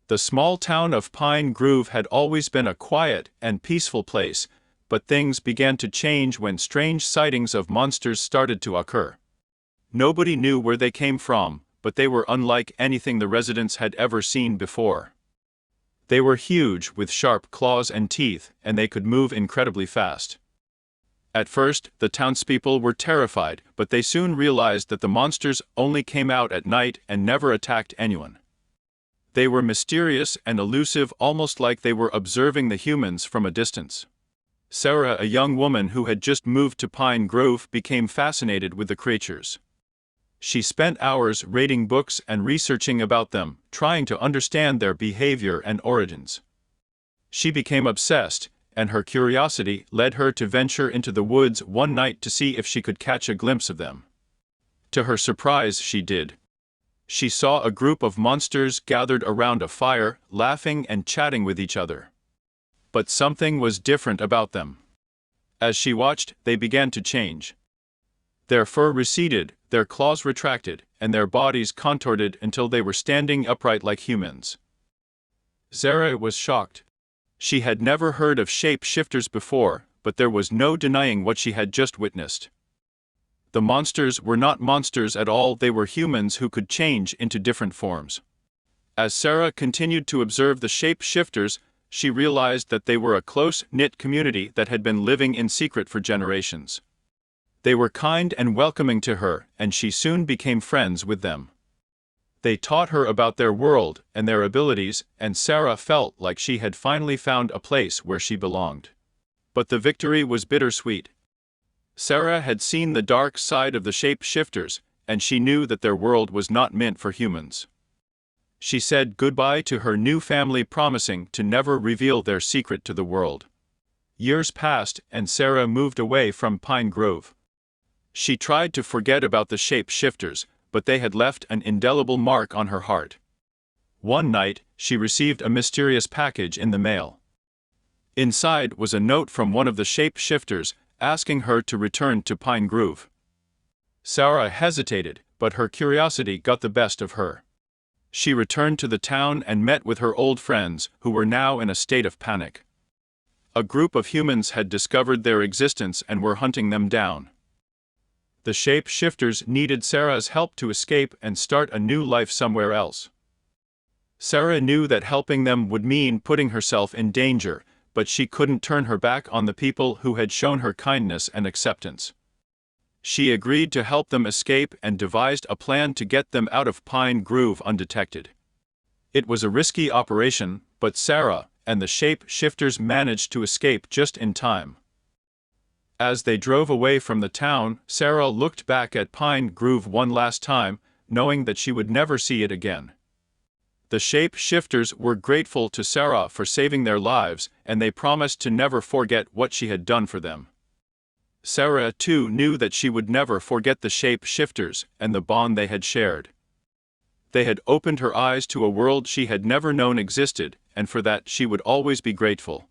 The small town of Pine Grove had always been a quiet and peaceful place, but things began to change when strange sightings of monsters started to occur. Nobody knew where they came from, but they were unlike anything the residents had ever seen before. They were huge, with sharp claws and teeth, and they could move incredibly fast. At first, the townspeople were terrified, but they soon realized that the monsters only came out at night and never attacked anyone. They were mysterious and elusive, almost like they were observing the humans from a distance. Sarah, a young woman who had just moved to Pine Grove, became fascinated with the creatures. She spent hours reading books and researching about them, trying to understand their behavior and origins. She became obsessed, and her curiosity led her to venture into the woods one night to see if she could catch a glimpse of them. To her surprise, she did. She saw a group of monsters gathered around a fire, laughing and chatting with each other. But something was different about them. As she watched, they began to change. Their fur receded, their claws retracted, and their bodies contorted until they were standing upright like humans. Sarah was shocked. She had never heard of shape-shifters before, but there was no denying what she had just witnessed. The monsters were not monsters at all, they were humans who could change into different forms. As Sarah continued to observe the shape-shifters, she realized that they were a close-knit community that had been living in secret for generations. They were kind and welcoming to her, and she soon became friends with them. They taught her about their world and their abilities, and Sarah felt like she had finally found a place where she belonged. But the victory was bittersweet. Sarah had seen the dark side of the shape-shifters, and she knew that their world was not meant for humans. She said goodbye to her new family, promising to never reveal their secret to the world. Years passed, and Sarah moved away from Pine Grove. She tried to forget about the shape-shifters, but they had left an indelible mark on her heart. One night, she received a mysterious package in the mail. Inside was a note from one of the shape-shifters, asking her to return to Pine Grove. Sarah hesitated, but her curiosity got the best of her. She returned to the town and met with her old friends, who were now in a state of panic. A group of humans had discovered their existence and were hunting them down. The shape-shifters needed Sarah's help to escape and start a new life somewhere else. Sarah knew that helping them would mean putting herself in danger, but she couldn't turn her back on the people who had shown her kindness and acceptance. She agreed to help them escape and devised a plan to get them out of Pine Grove undetected. It was a risky operation, but Sarah and the shape-shifters managed to escape just in time. As they drove away from the town, Sarah looked back at Pine Grove one last time, knowing that she would never see it again. The shape-shifters were grateful to Sarah for saving their lives, and they promised to never forget what she had done for them. Sarah, too, knew that she would never forget the shape-shifters and the bond they had shared. They had opened her eyes to a world she had never known existed, and for that she would always be grateful.